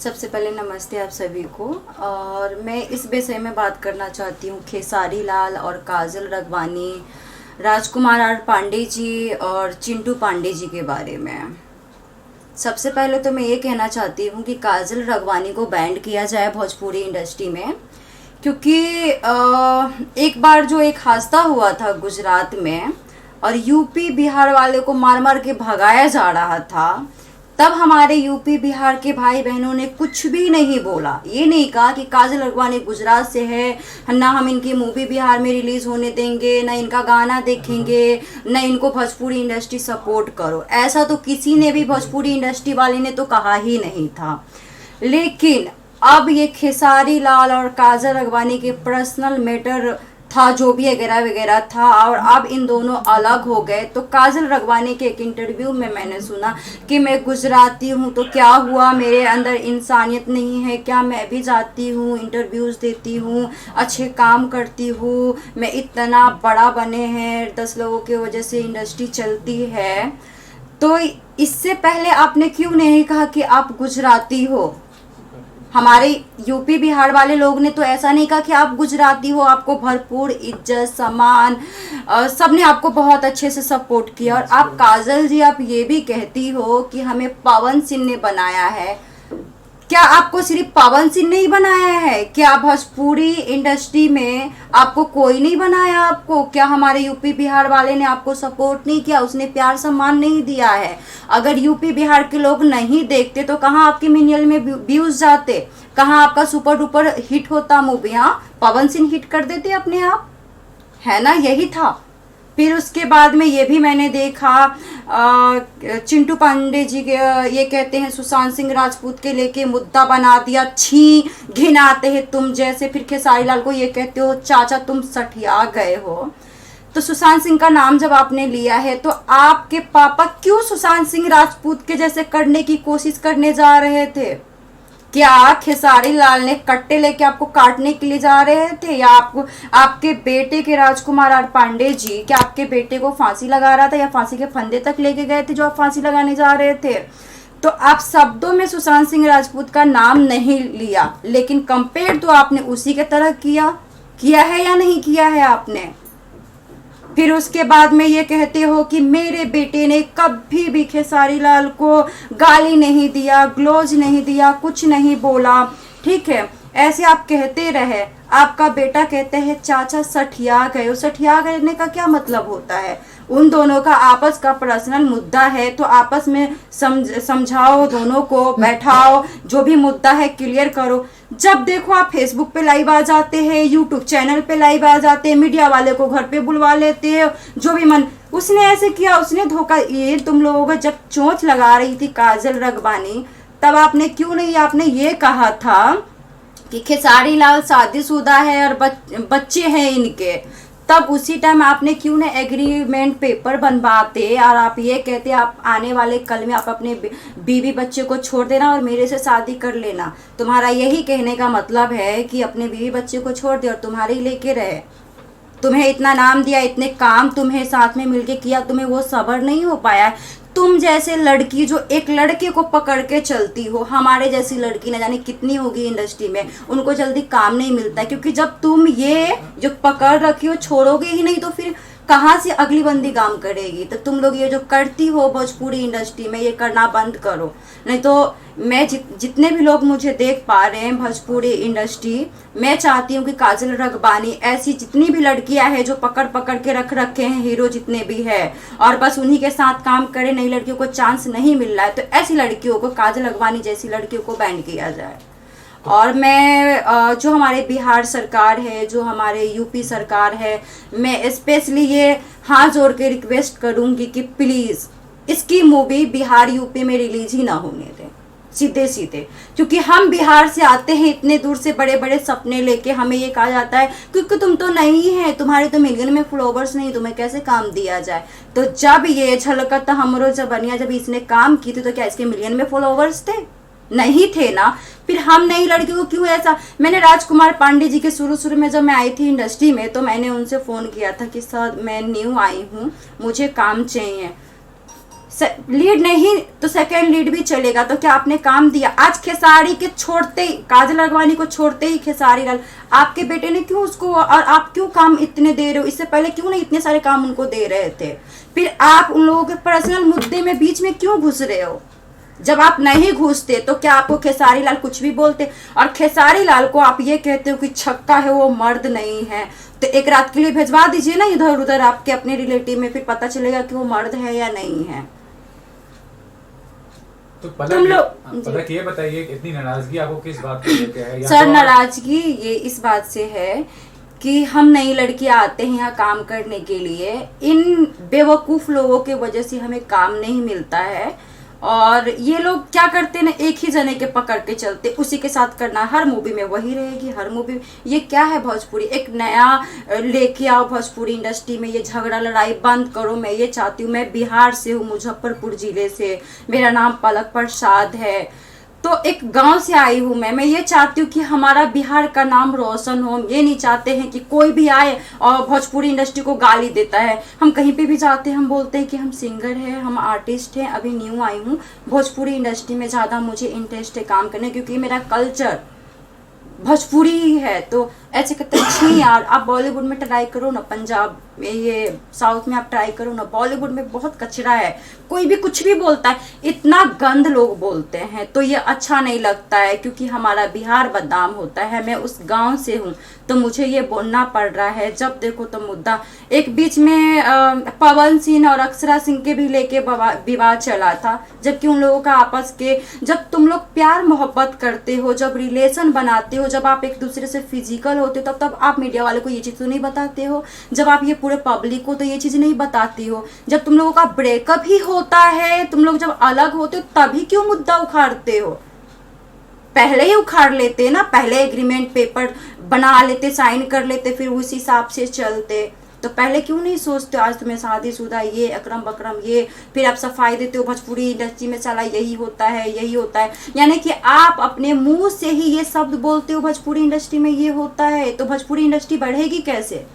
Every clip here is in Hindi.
सबसे पहले नमस्ते आप सभी को। और मैं इस विषय में बात करना चाहती हूँ खेसारी लाल और काजल रगवानी, राजकुमार आर पांडे जी और चिंटू पांडे जी के बारे में। सबसे पहले तो मैं ये कहना चाहती हूँ कि काजल रगवानी को बैंड किया जाए भोजपुरी इंडस्ट्री में, क्योंकि एक बार जो एक हादसा हुआ था गुजरात में और यूपी बिहार वाले को मार मार के भगाया जा रहा था, तब हमारे यूपी बिहार के भाई बहनों ने कुछ भी नहीं बोला। ये नहीं कहा कि काजल रगवानी गुजरात से है, ना हम इनकी मूवी बिहार में रिलीज होने देंगे, ना इनका गाना देखेंगे, ना इनको भोजपुरी इंडस्ट्री सपोर्ट करो। ऐसा तो किसी ने भी भोजपुरी इंडस्ट्री वाले ने तो कहा ही नहीं था। लेकिन अब ये खेसारी लाल और काजल रगवानी के पर्सनल मैटर था, जो भी वगैरह वगैरह था, और अब इन दोनों अलग हो गए। तो काजल रगवानी के एक इंटरव्यू में मैंने सुना कि मैं गुजराती हूँ तो क्या हुआ, मेरे अंदर इंसानियत नहीं है क्या, मैं भी जाती हूँ, इंटरव्यूज़ देती हूँ, अच्छे काम करती हूँ, मैं इतना बड़ा बने हैं 10 लोगों की वजह से इंडस्ट्री चलती है। तो इससे पहले आपने क्यों नहीं कहा कि आप गुजराती हो? हमारे यूपी बिहार वाले लोग ने तो ऐसा नहीं कहा कि आप गुजराती हो, आपको भरपूर इज्जत सम्मान सब ने आपको बहुत अच्छे से सपोर्ट किया। और आप काजल जी, आप ये भी कहती हो कि हमें पवन सिंह ने बनाया है। क्या आपको सिर्फ पवन सिंह ने ही बनाया है? क्या भोजपुरी इंडस्ट्री में आपको कोई नहीं बनाया? आपको क्या हमारे यूपी बिहार वाले ने आपको सपोर्ट नहीं किया, उसने प्यार सम्मान नहीं दिया है? अगर यूपी बिहार के लोग नहीं देखते तो कहाँ आपके मिलियन में व्यूज जाते, कहाँ आपका सुपर डुपर हिट होता मूवी? हाँ, पवन सिंह हिट कर देते अपने आप, है ना? यही था। फिर उसके बाद में ये भी मैंने देखा चिंटू पांडे जी के ये कहते हैं सुशांत सिंह राजपूत के लेके मुद्दा बना दिया, छी घिन आते हैं तुम जैसे। फिर खेसारी लाल को ये कहते हो चाचा तुम सठिया गए हो। तो सुशांत सिंह का नाम जब आपने लिया है तो आपके पापा क्यों सुशांत सिंह राजपूत के जैसे करने की कोशिश करने जा रहे थे? क्या खेसारी लाल ने कट्टे लेके आपको काटने के लिए जा रहे थे, या आपको आपके बेटे के राजकुमार आर पांडे जी क्या आपके बेटे को फांसी लगा रहा था, या फांसी के फंदे तक लेके गए थे जो आप फांसी लगाने जा रहे थे? तो आप शब्दों में सुशांत सिंह राजपूत का नाम नहीं लिया, लेकिन कंपेयर तो आपने उसी के तरह किया है या नहीं किया है आपने? फिर उसके बाद में ये कहते हो कि मेरे बेटे ने कभी भी खेसारी लाल को गाली नहीं दिया, ग्लोज नहीं दिया, कुछ नहीं बोला, ठीक है, ऐसे आप कहते रहे। आपका बेटा कहते हैं चाचा सठिया गए हो। सठिया गए का क्या मतलब होता है? उन दोनों का आपस का पर्सनल मुद्दा है तो आपस में समझाओ, दोनों को बैठाओ, जो भी मुद्दा है क्लियर करो। जब देखो आप फेसबुक पे लाइव आ जाते हैं, यूट्यूब चैनल पे लाइव आ जाते हैं, मीडिया वाले को घर पे बुलवा लेते हैं, जो भी मन। उसने ऐसे किया, उसने धोखा। ये तुम लोगों को जब चोंच लगा रही थी काजल रगवानी, तब आपने क्यों नहीं आपने ये कहा था कि खेसारी लाल शादीशुदा है और बच्चे हैं इनके? तब उसी टाइम आपने क्यों ना एग्रीमेंट पेपर बनवाते और आप ये कहते आप आने वाले कल में आप अपने बीवी बच्चे को छोड़ देना और मेरे से शादी कर लेना। तुम्हारा यही कहने का मतलब है कि अपने बीवी बच्चे को छोड़ दे और तुम्हारे ही लेके रहे। तुम्हें इतना नाम दिया, इतने काम तुम्हें साथ में मिलके किया, तुम्हें वो सब्र नहीं हो पाया? तुम जैसे लड़की जो एक लड़के को पकड़ के चलती हो, हमारे जैसी लड़की न जाने कितनी होगी इंडस्ट्री में, उनको जल्दी काम नहीं मिलता है, क्योंकि जब तुम ये जो पकड़ रखी हो छोड़ोगे ही नहीं तो फिर कहाँ से अगली बंदी काम करेगी? तो तुम लोग ये जो करती हो भोजपुरी इंडस्ट्री में, ये करना बंद करो। नहीं तो मैं जितने भी लोग मुझे देख पा रहे हैं भोजपुरी इंडस्ट्री, मैं चाहती हूँ कि काजल रगवानी ऐसी जितनी भी लड़कियां हैं जो पकड़ पकड़ के रख रखे हैं हीरो जितने भी है और बस उन्हीं के साथ काम करे, नई लड़कियों को चांस नहीं मिल रहा है, तो ऐसी लड़कियों को, काजल रगवानी जैसी लड़कियों को बैंड किया जाए। और मैं जो हमारे बिहार सरकार है, जो हमारे यूपी सरकार है, मैं स्पेशली ये हाथ जोड़ के रिक्वेस्ट करूंगी कि प्लीज़ इसकी मूवी बिहार यूपी में रिलीज ही ना होने दें, सीधे सीधे। क्योंकि हम बिहार से आते हैं इतने दूर से, बड़े बड़े सपने लेके, हमें ये कहा जाता है क्योंकि तुम तो नहीं है, तुम्हारे तो मिलियन में फॉलोवर्स नहीं, तुम्हें कैसे काम दिया जाए। तो जब ये झलकत हमरो जबनिया जब इसने काम की थी तो क्या इसके मिलियन में फॉलोवर्स थे? नहीं थे ना। फिर हम नई लड़की को क्यों ऐसा। मैंने राजकुमार पांडे जी के शुरू में जब मैं आई थी इंडस्ट्री में तो मैंने उनसे फ़ोन किया था कि सर मैं न्यू आई हूँ, मुझे काम चाहिए, लीड नहीं तो सेकंड लीड भी चलेगा। तो क्या आपने काम दिया? आज खेसारी के छोड़ते ही, काजल अडवाणी को छोड़ते ही खेसारी लाल, आपके बेटे ने क्यों उसको, और आप क्यों काम इतने दे रहे हो? इससे पहले क्यों नहीं इतने सारे काम उनको दे रहे थे? फिर आप उन लोगों के पर्सनल मुद्दे में बीच में क्यों घुस रहे हो? जब आप नहीं घुसते तो क्या आपको खेसारी लाल कुछ भी बोलते? और खेसारी लाल को आप ये कहते हो कि छक्का है, वो मर्द नहीं है, तो एक रात के लिए भेजवा दीजिए ना इधर उधर आपके अपने रिलेटिव में, फिर पता चलेगा कि वो मर्द है या नहीं है। तो पलक ये बताइए इतनी नाराजगी आपको किस बात को लेकर है? सर नाराजगी ये इस बात से है कि हम नई लड़कियां आते हैं यहाँ काम करने के लिए, इन बेवकूफ़ लोगों के वजह से हमें काम नहीं मिलता है। और ये लोग क्या करते हैं ना, एक ही जने के पकड़ के चलते, उसी के साथ करना, हर मूवी में वही रहेगी, हर मूवी में। ये क्या है भोजपुरी? एक नया लेके आओ भोजपुरी इंडस्ट्री में, ये झगड़ा लड़ाई बंद करो। मैं ये चाहती हूँ, मैं बिहार से हूँ, मुजफ्फरपुर ज़िले से, मेरा नाम पलक प्रसाद है, तो एक गांव से आई हूँ मैं ये चाहती हूँ कि हमारा बिहार का नाम रोशन हो। ये नहीं चाहते हैं कि कोई भी आए और भोजपुरी इंडस्ट्री को गाली देता है। हम कहीं पे भी जाते हैं हम बोलते हैं कि हम सिंगर हैं, हम आर्टिस्ट हैं, अभी न्यू आई हूँ, भोजपुरी इंडस्ट्री में ज़्यादा मुझे इंटरेस्ट है काम करने, क्योंकि मेरा कल्चर भोजपुरी ही है। तो ऐसे कहते हैं नहीं यार, आप बॉलीवुड में ट्राई करो ना, पंजाब में, ये साउथ में आप ट्राई करो ना, बॉलीवुड में बहुत कचरा है, कोई भी कुछ भी बोलता है, इतना गंद लोग बोलते हैं, तो ये अच्छा नहीं लगता है। क्योंकि हमारा बिहार बदनाम होता है, मैं उस गांव से हूँ तो मुझे ये बोलना पड़ रहा है। जब देखो तो मुद्दा, एक बीच में पवन सिंह और अक्षरा सिंह के भी लेके विवाद चला था, जबकि उन लोगों का आपस के, जब तुम लोग प्यार मोहब्बत करते हो, जब रिलेशन बनाते हो, जब आप एक दूसरे से फिजिकल होते हो, तब आप मीडिया वाले को ये चीज़ तो नहीं बताते हो, जब आप ये पूरे पब्लिक को तो ये चीज़ नहीं बताती हो। जब तुम लोगों का ब्रेकअप ही होता है, तुम लोग जब अलग होते हो, तभी क्यों मुद्दा उखाड़ते हो? पहले ही उखाड़ लेते ना, पहले एग्रीमेंट पेपर बना लेते, साइन कर लेते, फिर उस हिसाब से चलते। तो पहले क्यों नहीं सोचते? आज तुम्हें शादीशुदा, ये अकरम बकरम, ये फिर आप सफाई देते हो भोजपुरी इंडस्ट्री में, चला यही होता है, यही होता है। यानी कि आप अपने मुंह से ही ये शब्द बोलते हो भोजपुरी इंडस्ट्री में ये होता है, तो भोजपुरी इंडस्ट्री बढ़ेगी कैसे?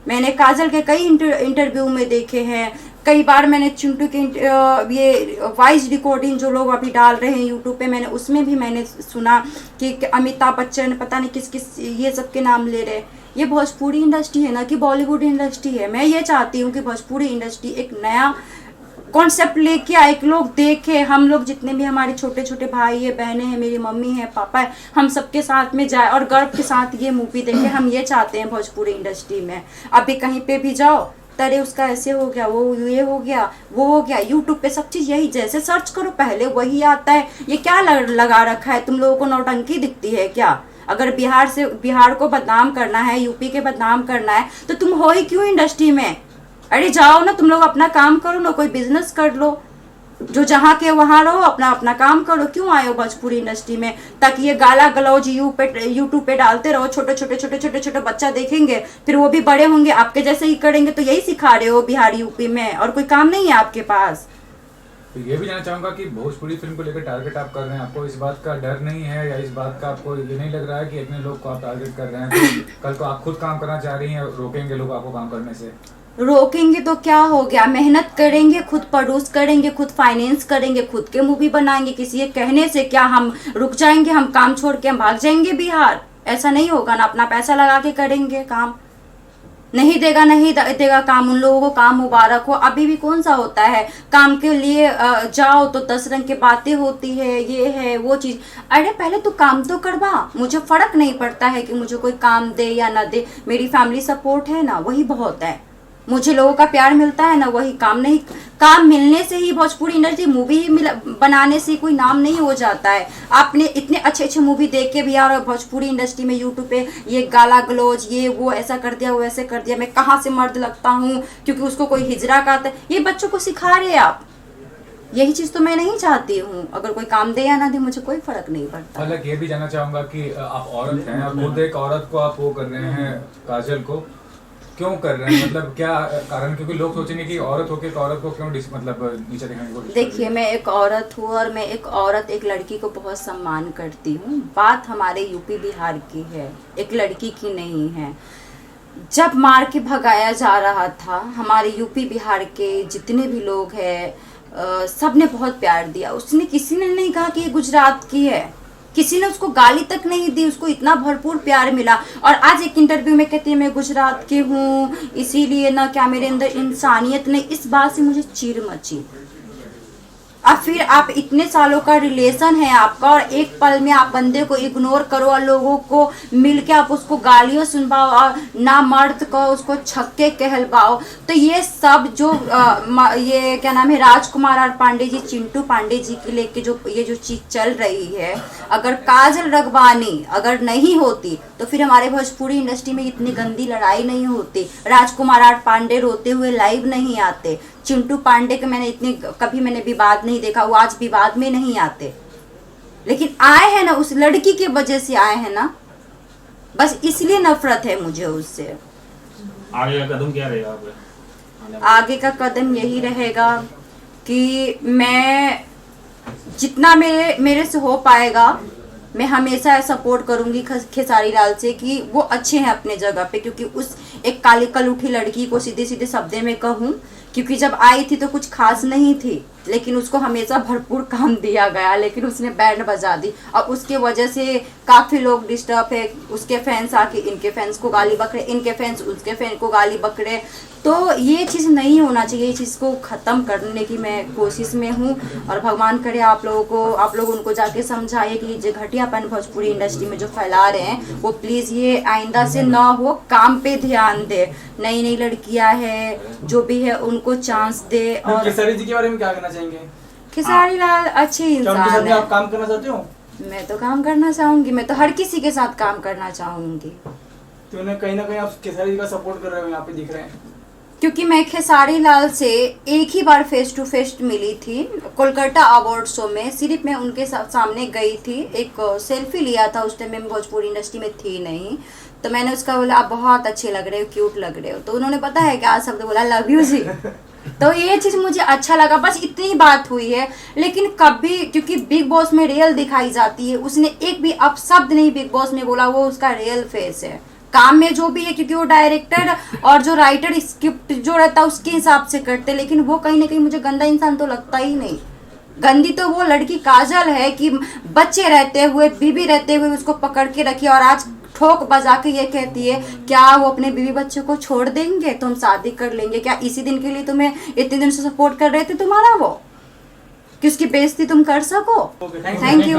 मैंने काजल के कई इंटरव्यू में देखे हैं, कई बार मैंने चिंटू के ये वॉइस रिकॉर्डिंग जो लोग अभी डाल रहे हैं यूट्यूब पे, मैंने उसमें भी मैंने सुना कि अमिताभ बच्चन, पता नहीं किस किस ये सब के नाम ले रहे। ये भोजपुरी इंडस्ट्री है ना कि बॉलीवुड इंडस्ट्री है? मैं ये चाहती हूँ कि भोजपुरी इंडस्ट्री एक नया कॉन्सेप्ट लेके आए, लोग देखे, हम लोग जितने भी हमारे छोटे छोटे भाई है, बहनें हैं, मेरी मम्मी है, पापा है, हम सबके साथ में जाए और गर्व के साथ ये मूवी देखे। हम ये चाहते हैं भोजपुरी इंडस्ट्री में। अभी कहीं पे भी जाओ, अरे उसका ऐसे हो गया, वो ये हो गया, वो हो गया, यूट्यूब पे सब चीज़ यही, जैसे सर्च करो पहले वही आता है। ये क्या लगा रखा है? तुम लोगों को नौटंकी दिखती है क्या? अगर बिहार को बदनाम करना है, यूपी के बदनाम करना है, तो तुम हो ही क्यों इंडस्ट्री में? अरे जाओ ना, तुम लोग अपना काम करो ना, कोई बिजनेस कर लो, जो जहाँ के वहाँ रहो, अपना अपना काम करो। क्यों आए हो भोजपुरी इंडस्ट्री में? ताकि ये गाला गलौज यूट्यूब पे डालते रहो, छोटे छोटे बच्चा देखेंगे, फिर वो भी बड़े होंगे आपके जैसे ही करेंगे। तो यही सिखा रहे हो बिहार यूपी में, और कोई काम नहीं है आपके पास। तो ये भी जानना चाहूंगा कि भोजपुरी फिल्म को लेकर टारगेट आप कर रहे हैं, आपको इस बात का डर नहीं है, या इस बात का आपको ये नहीं लग रहा है कि इतने लोग को आप टारगेट कर रहे हैं, तो कल को आप खुद काम करना चाह रही हैं, रोकेंगे लोग आपको काम करने से? रोकेंगे तो क्या हो गया? मेहनत करेंगे, खुद प्रोड्यूस करेंगे, खुद फाइनेंस करेंगे, खुद के मूवी बनाएंगे। किसी के कहने से क्या हम रुक जाएंगे? हम काम छोड़ के हम भाग जाएंगे बिहार? ऐसा नहीं होगा ना, अपना पैसा लगा के करेंगे काम। नहीं देगा काम, उन लोगों को काम मुबारक हो। अभी भी कौन सा होता है काम के लिए जाओ तो 10 रंग की बातें होती है, ये है वो चीज़। अरे पहले तो काम तो करवा। मुझे फ़र्क नहीं पड़ता है कि मुझे कोई काम दे या ना दे, मेरी फैमिली सपोर्ट है ना, वही बहुत है। मुझे लोगों का प्यार मिलता है ना, वही काम नहीं, काम मिलने से ही भोजपुरी इंडस्ट्री मूवी बनाने से कोई नाम नहीं हो जाता है। आपने इतने अच्छे अच्छे मूवी देख के भी यार भोजपुरी इंडस्ट्री में यूट्यूब पे ये गाला गलौज, ये वो ऐसा कर दिया, वो ऐसे कर दिया, मैं कहाँ से मर्द लगता हूँ क्योंकि उसको कोई हिजरा का आता है, ये बच्चों को सिखा रहे हैं आप। यही चीज तो मैं नहीं चाहती हूँ। अगर कोई काम दे या ना दे मुझे कोई फर्क नहीं पड़ता। मतलब ये भी जानना चाहूंगा कि आप औरत हैं और खुद एक औरत को आप वो कर रहे हैं, काजल को क्यों कर रहे हैं, मतलब क्या कारण? क्योंकि लोग सोचेंगे कि औरत होके एक औरत को क्यों मतलब नीचे दिखाने को। देखिए, मैं एक औरत हूँ और मैं एक औरत एक लड़की को बहुत सम्मान करती हूँ। बात हमारे यूपी बिहार की है, एक लड़की की नहीं है। जब मार के भगाया जा रहा था, हमारे यूपी बिहार के जितने भी लोग हैं सब ने बहुत प्यार दिया। उसने किसी ने नहीं कहा कि ये गुजरात की है, किसी ने उसको गाली तक नहीं दी, उसको इतना भरपूर प्यार मिला। और आज एक इंटरव्यू में कहती है मैं गुजरात की हूँ इसीलिए ना क्या मेरे अंदर इंसानियत नहीं। इस बात से मुझे चिढ़ मची। अब फिर आप इतने सालों का रिलेशन है आपका और एक पल में आप बंदे को इग्नोर करो और लोगों को मिलके आप उसको गालियां सुनवाओ और ना मर्द को उसको छक्के कहलवाओ। तो ये सब जो ये क्या नाम है, राजकुमार आर पांडे जी, चिंटू पांडे जी के लेके जो ये जो चीज चल रही है, अगर काजल रगवानी अगर नहीं होती तो फिर हमारे भोजपुरी इंडस्ट्री में इतनी गंदी लड़ाई नहीं होती। राजकुमार आर पांडे रोते हुए लाइव नहीं आते। चिंटू पांडे के कभी मैंने विवाद नहीं देखा, वो आज विवाद में नहीं आते, लेकिन आए हैं ना उस लड़की के वजह से आए हैं ना, बस इसलिए नफरत है मुझे उससे। आगे का कदम क्या रहेगा आपका? आगे का कदम यही रहेगा कि मैं जितना मेरे से हो पाएगा मैं हमेशा सपोर्ट करूंगी खेसारी लाल से कि वो अच्छे हैं अपने जगह पे। क्योंकि उस एक काली कल उठी लड़की को सीधे सीधे शब्दों में कहूँ, क्योंकि जब आई थी तो कुछ खास नहीं थी, लेकिन उसको हमेशा भरपूर काम दिया गया, लेकिन उसने बैंड बजा दी और उसके वजह से काफ़ी लोग डिस्टर्ब है। उसके फैंस आके इनके फैंस को गाली बकरे, इनके फैंस उसके फैन को गाली बकरे। तो ये चीज़ नहीं होना चाहिए, ये चीज़ को ख़त्म करने की मैं कोशिश में हूँ। और भगवान करे आप लोग उनको जाके समझाइए कि जो घटियापन भोजपुरी इंडस्ट्री में जो फैला रहे हैं वो प्लीज़ ये आइंदा से ना हो, काम पे ध्यान दे। नई नई लड़कियां हैं जो भी है उनको चांस दे। और खेसारी जी के बारे में क्या कहना चाहेंगे? खेसारी लाल अच्छे इंसान है। आप काम करना चाहते हो? मैं तो काम करना चाहूंगी, मैं तो हर किसी के साथ काम करना चाहूंगी। तो उन्हें कहीं ना कहीं आप खेसारी जी का सपोर्ट कर रहे हो, यहाँ पे दिख रहे हैं। क्योंकि मैं खेसारी लाल से एक ही बार फेस टू फेस मिली थी कोलकाता अवार्ड शो में। सिर्फ मैं उनके सामने गई थी, एक सेल्फी लिया था। उस टाइम मैं भोजपुरी इंडस्ट्री में थी नहीं, तो मैंने उसका बोला आप बहुत अच्छे लग रहे हो, क्यूट लग रहे हो। तो उन्होंने पता है क्या शब्द बोला, लव यू जी। तो ये चीज़ मुझे अच्छा लगा, बस इतनी बात हुई है। लेकिन कभी, क्योंकि बिग बॉस में रियल दिखाई जाती है, उसने एक भी अपशब्द नहीं बिग बॉस में बोला, वो उसका रियल फेस है। काम में जो भी है, क्योंकि वो डायरेक्टर और जो राइटर स्क्रिप्ट जो रहता है उसके हिसाब से करते, लेकिन वो कहीं ना कहीं मुझे गंदा इंसान तो लगता ही नहीं। गंदी तो वो लड़की काजल है कि बच्चे रहते हुए, बीवी रहते हुए उसको पकड़ के रखी और आज ठोक बजा के ये कहती है क्या वो अपने बीवी बच्चों को छोड़ देंगे तो हम शादी कर लेंगे। क्या इसी दिन के लिए तुम्हें इतने दिन से सपोर्ट कर रहे थे तुम्हारा वो, कि उसकी बेइज्जती तुम कर सको? Thank you.